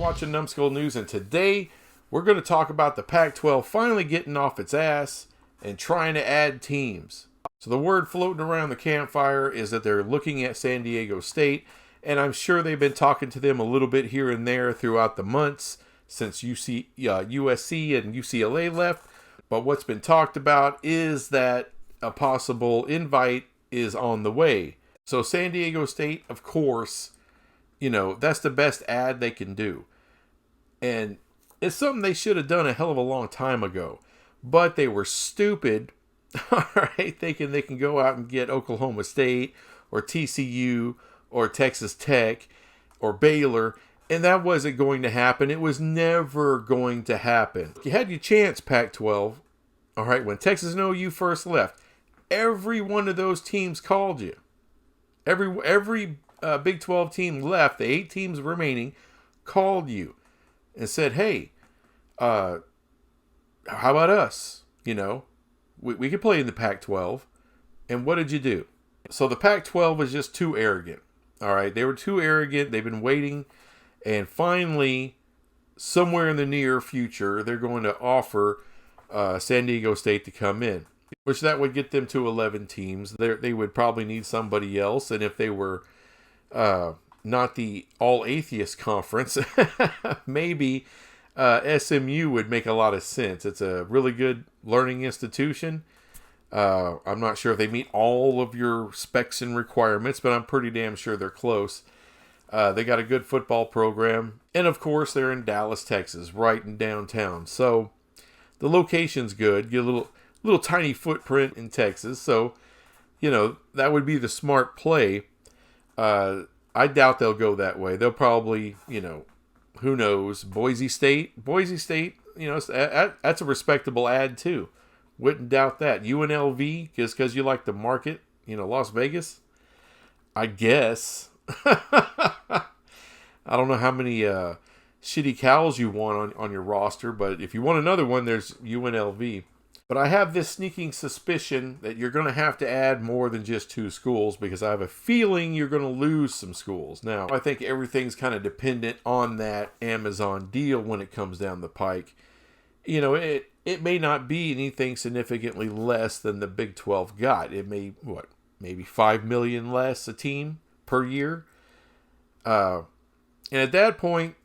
watching Numbskull News, and today we're going to talk about the Pac-12 finally getting off its ass and trying to add teams. So the word floating around the campfire is that they're looking at San Diego State, and I'm sure they've been talking to them a little bit here and there throughout the months since USC and UCLA left. But what's been talked about is that a possible invite is on the way. So San Diego State, of course, that's the best ad they can do. And it's something they should have done a hell of a long time ago. But they were stupid, all right, thinking they can go out and get Oklahoma State or TCU or Texas Tech or Baylor. And that wasn't going to happen. It was never going to happen. You had your chance, Pac-12. All right, when Texas and OU first left, every one of those teams called you. Every Big 12 team left, the 8 teams remaining, called you and said, hey, how about us? We could play in the Pac-12. And what did you do? So the Pac-12 was just too arrogant. All right, they were too arrogant. They've been waiting. And finally, somewhere in the near future, they're going to offer San Diego State to come in, which that would get them to 11 teams. They would probably need somebody else. And if they were not the all-atheist conference, maybe SMU would make a lot of sense. It's a really good learning institution. I'm not sure if they meet all of your specs and requirements, but I'm pretty damn sure they're close. They got a good football program. And, of course, they're in Dallas, Texas, right in downtown. So the location's good. Get a little tiny footprint in Texas. So, that would be the smart play. I doubt they'll go that way. They'll probably, who knows, Boise State, that's a respectable ad too. Wouldn't doubt that. UNLV, just because you like the market, Las Vegas, I guess. I don't know how many shitty cows you want on your roster, but if you want another one, there's UNLV. But I have this sneaking suspicion that you're going to have to add more than just 2 schools, because I have a feeling you're going to lose some schools. Now, I think everything's kind of dependent on that Amazon deal when it comes down the pike. It may not be anything significantly less than the Big 12 got. It may, maybe $5 million less a team per year. And at that point,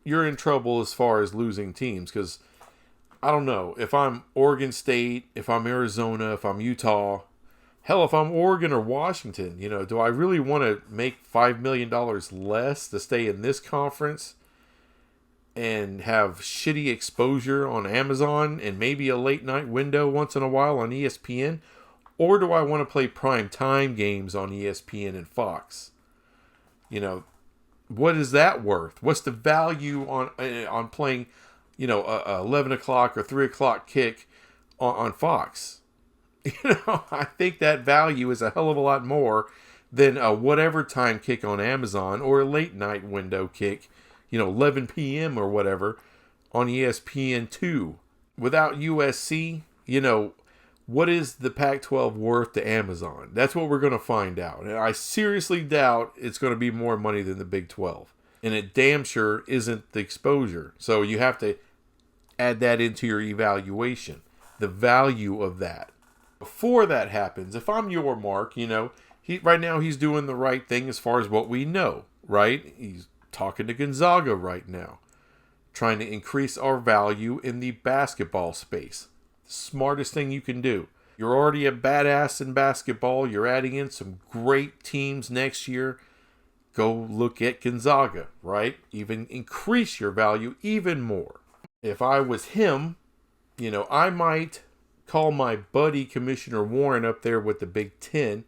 you're in trouble as far as losing teams, because I don't know, if I'm Oregon State, if I'm Arizona, if I'm Utah, hell, if I'm Oregon or Washington, do I really want to make $5 million less to stay in this conference and have shitty exposure on Amazon and maybe a late night window once in a while on ESPN? Or do I want to play prime time games on ESPN and Fox? What is that worth? What's the value on playing 11 o'clock or 3 o'clock kick on Fox? I think that value is a hell of a lot more than a whatever time kick on Amazon or a late night window kick, 11 p.m. or whatever on ESPN2. Without USC, what is the Pac-12 worth to Amazon? That's what we're going to find out. And I seriously doubt it's going to be more money than the Big 12. And it damn sure isn't the exposure. So you have to add that into your evaluation, the value of that. Before that happens, if I'm your Mark, right now he's doing the right thing as far as what we know, right? He's talking to Gonzaga right now, trying to increase our value in the basketball space. Smartest thing you can do. You're already a badass in basketball. You're adding in some great teams next year. Go look at Gonzaga, right? Even increase your value even more. If I was him, I might call my buddy Commissioner Warren up there with the Big Ten,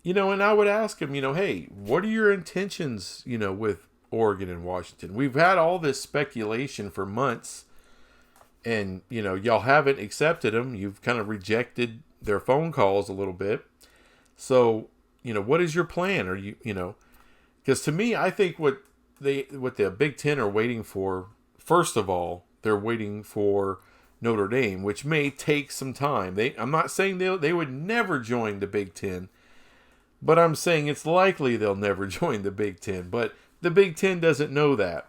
and I would ask him, hey, what are your intentions, with Oregon and Washington? We've had all this speculation for months, and, y'all haven't accepted them. You've kind of rejected their phone calls a little bit. So, what is your plan? Are you, because to me, I think what the Big Ten are waiting for, first of all, they're waiting for Notre Dame, which may take some time. I'm not saying they would never join the Big Ten, but I'm saying it's likely they'll never join the Big Ten. But the Big Ten doesn't know that.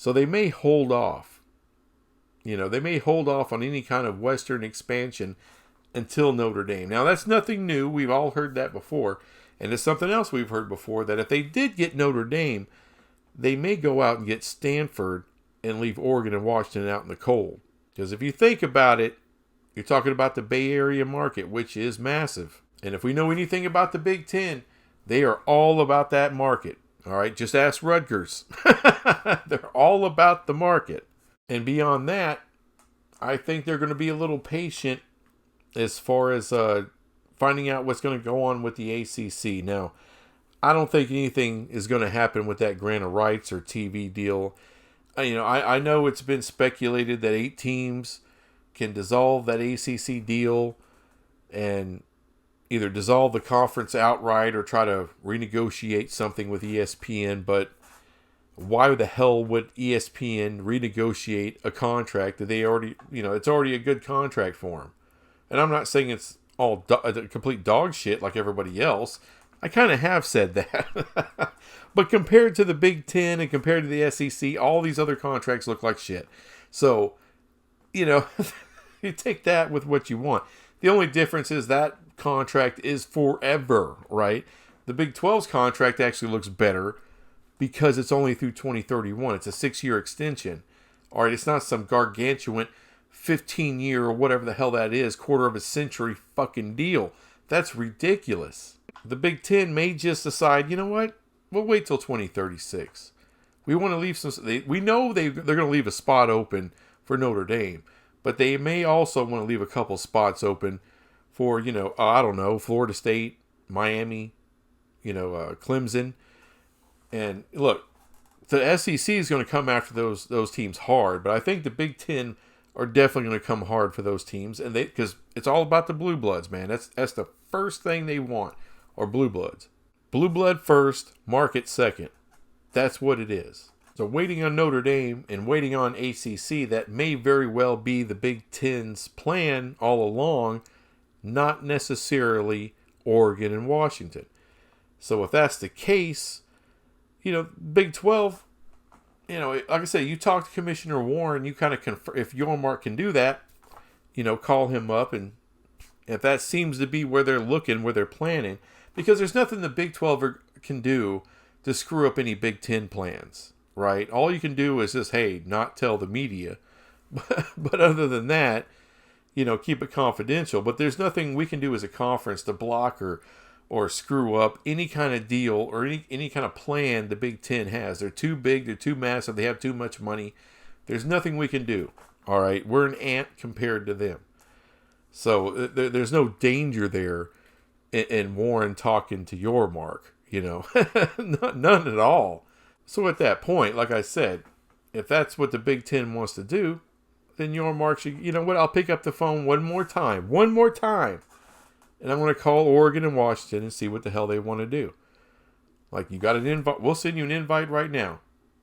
So they may hold off. They may hold off on any kind of Western expansion until Notre Dame. Now, that's nothing new. We've all heard that before. And it's something else we've heard before, that if they did get Notre Dame, they may go out and get Stanford and leave Oregon and Washington out in the cold. Because if you think about it, you're talking about the Bay Area market, which is massive. And if we know anything about the Big Ten, they are all about that market. All right, just ask Rutgers. They're all about the market. And beyond that, I think they're going to be a little patient as far as finding out what's going to go on with the ACC. Now, I don't think anything is going to happen with that grant of rights or TV deal. I know it's been speculated that 8 teams can dissolve that ACC deal and either dissolve the conference outright or try to renegotiate something with ESPN. But why the hell would ESPN renegotiate a contract that they already, it's already a good contract for them? And I'm not saying it's all complete dog shit like everybody else. I kind of have said that. But compared to the Big Ten and compared to the SEC, all these other contracts look like shit. So, you take that with what you want. The only difference is that contract is forever, right? The Big 12's contract actually looks better because it's only through 2031. It's a 6-year extension. All right, it's not some gargantuan 15-year or whatever the hell that is, quarter of a century fucking deal. That's ridiculous. The Big Ten may just decide, you know what? We'll wait till 2036. We want to leave some. We know they're going to leave a spot open for Notre Dame, but they may also want to leave a couple spots open for, I don't know, Florida State, Miami, Clemson. And look, the SEC is going to come after those teams hard, but I think the Big Ten are definitely going to come hard for those teams, and because it's all about the blue bloods, man. That's the first thing they want, are blue bloods. Blue blood first, market second. That's what it is. So waiting on Notre Dame and waiting on ACC, that may very well be the Big Ten's plan all along, not necessarily Oregon and Washington. So if that's the case, Big 12, like I say, you talk to Commissioner Warren, you kind of confirm, if Yormark can do that, call him up, and if that seems to be where they're looking, where they're planning, because there's nothing the Big 12 can do to screw up any Big 10 plans, right? All you can do is just, hey, not tell the media. But other than that, keep it confidential. But there's nothing we can do as a conference to block or screw up any kind of deal or any kind of plan the Big 10 has. They're too big, they're too massive, they have too much money. There's nothing we can do, all right? We're an ant compared to them. So there's no danger there in Warren talking to Yormark, none at all. So at that point, like I said, if that's what the Big Ten wants to do, then Yormark should, I'll pick up the phone one more time, and I'm going to call Oregon and Washington and see what the hell they want to do. Like, you got an invite, we'll send you an invite right now.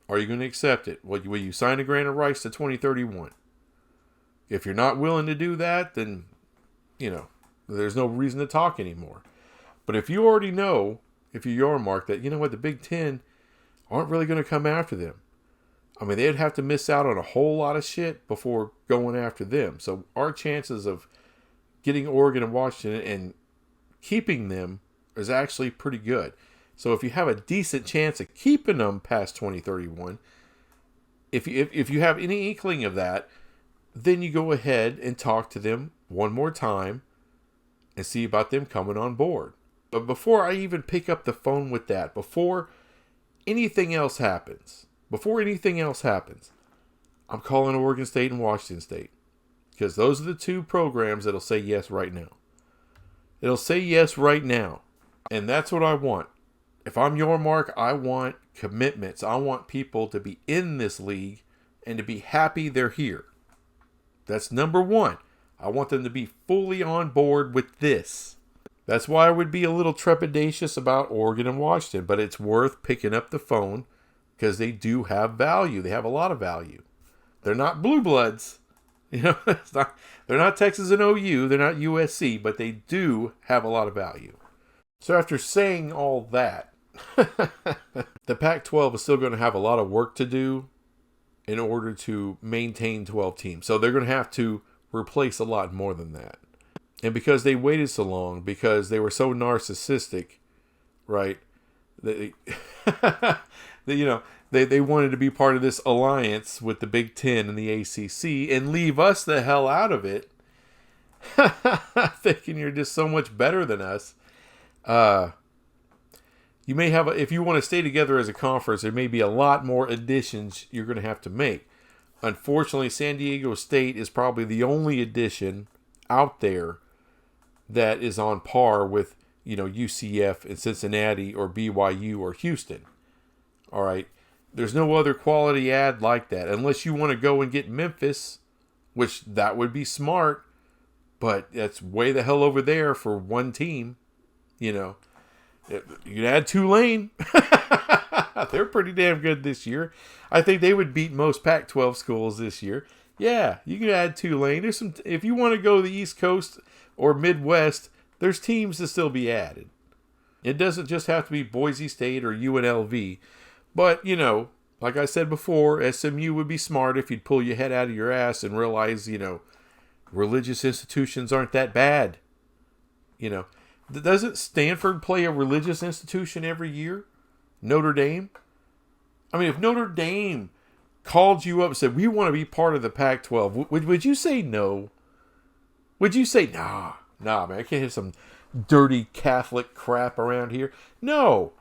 Are you going to accept it? Will you sign a grant of rights to 2031? If you're not willing to do that, then, there's no reason to talk anymore. But if you already know, if you're Yormark, that, the Big Ten aren't really going to come after them. I mean, they'd have to miss out on a whole lot of shit before going after them. So our chances of getting Oregon and Washington and keeping them is actually pretty good. So if you have a decent chance of keeping them past 2031, if you have any inkling of that, then you go ahead and talk to them one more time and see about them coming on board. But before I even pick up the phone with that, before anything else happens, I'm calling Oregon State and Washington State. Because those are the two programs that'll say yes right now. It'll say yes right now. And that's what I want. If I'm Yormark, I want commitments. I want people to be in this league and to be happy they're here. That's number one. I want them to be fully on board with this. That's why I would be a little trepidatious about Oregon and Washington. But it's worth picking up the phone because they do have value. They have a lot of value. They're not blue bloods. They're not Texas and OU. They're not USC. But they do have a lot of value. So after saying all that, the Pac-12 is still going to have a lot of work to do in order to maintain 12 teams. So they're going to have to replace a lot more than that. And because they waited so long, because they were so narcissistic, right? They, they wanted to be part of this alliance with the Big Ten and the ACC and leave us the hell out of it, thinking you're just so much better than us. You may have, if you want to stay together as a conference, there may be a lot more additions you're going to have to make. Unfortunately, San Diego State is probably the only addition out there that is on par with, UCF and Cincinnati or BYU or Houston. All right. There's no other quality ad like that, unless you want to go and get Memphis, which that would be smart, but that's way the hell over there for one team. You can add Tulane. They're pretty damn good this year. I think they would beat most Pac-12 schools this year. Yeah, you can add Tulane. There's some. If you want to go to the East Coast or Midwest, there's teams to still be added. It doesn't just have to be Boise State or UNLV. But, like I said before, SMU would be smart if you'd pull your head out of your ass and realize, religious institutions aren't that bad. Doesn't Stanford play a religious institution every year? Notre Dame? I mean, if Notre Dame called you up and said, we want to be part of the Pac-12, would you say no? Would you say, nah, man, I can't have some dirty Catholic crap around here? No.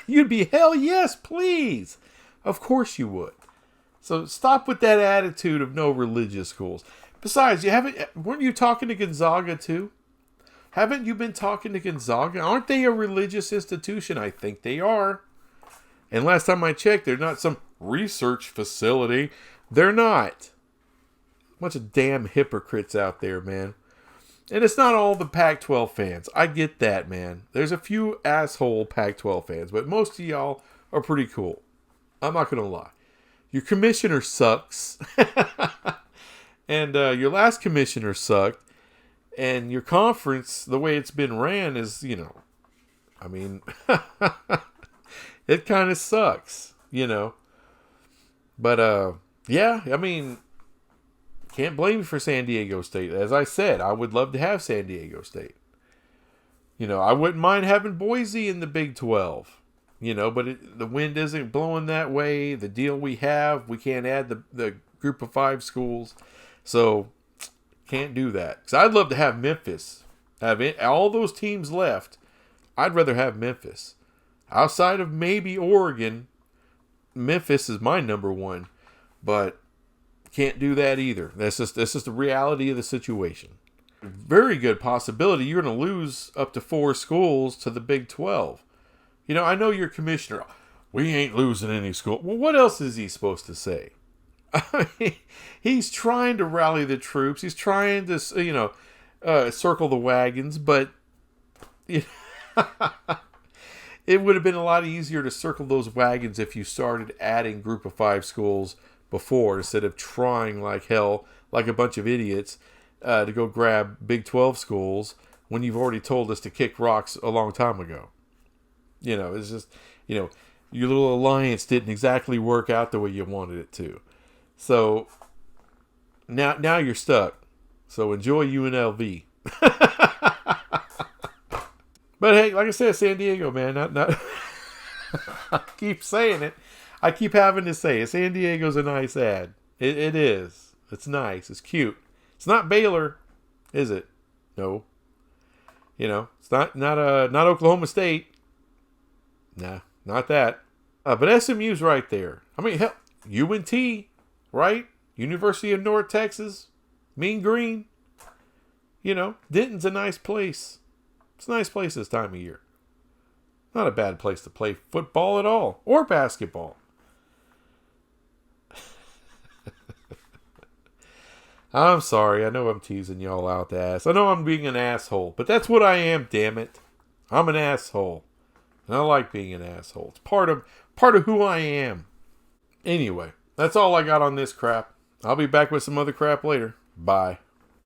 You'd be, hell yes, please. Of course you would. So stop with that attitude of no religious schools. Besides, weren't you talking to Gonzaga too? Haven't you been talking to Gonzaga? Aren't they a religious institution? I think they are. And last time I checked, they're not some research facility. They're not. Bunch of damn hypocrites out there, man. And it's not all the Pac-12 fans. I get that, man. There's a few asshole Pac-12 fans, but most of y'all are pretty cool. I'm not going to lie. Your commissioner sucks. And your last commissioner sucked. And your conference, the way it's been ran is, it kind of sucks, But, can't blame you for San Diego State. As I said, I would love to have San Diego State. I wouldn't mind having Boise in the Big 12. But the wind isn't blowing that way. The deal we have, we can't add the group of 5 schools. So, can't do that. Because I'd love to have Memphis. All those teams left, I'd rather have Memphis. Outside of maybe Oregon, Memphis is my number one. But can't do that either. That's just the reality of the situation. Very good possibility you're going to lose up to 4 schools to the Big 12. I know your commissioner. We ain't losing any school. Well, what else is he supposed to say? He's trying to rally the troops. He's trying to, circle the wagons. But it would have been a lot easier to circle those wagons if you started adding group of 5 schools before, instead of trying like hell, like a bunch of idiots, to go grab Big 12 schools when you've already told us to kick rocks a long time ago. It's just, your little alliance didn't exactly work out the way you wanted it to. So now you're stuck. So enjoy UNLV. But hey, like I said, San Diego, man, not I keep saying it. I keep having to say it. San Diego's a nice ad. It is. It's nice. It's cute. It's not Baylor, is it? No. It's not Oklahoma State. Nah, not that. But SMU's right there. I mean, hell, UNT, right? University of North Texas, Mean Green. Denton's a nice place. It's a nice place this time of year. Not a bad place to play football at all, or basketball. I'm sorry. I know I'm teasing y'all out the ass. I know I'm being an asshole, but that's what I am, damn it. I'm an asshole. And I like being an asshole. It's part of who I am. Anyway, that's all I got on this crap. I'll be back with some other crap later. Bye.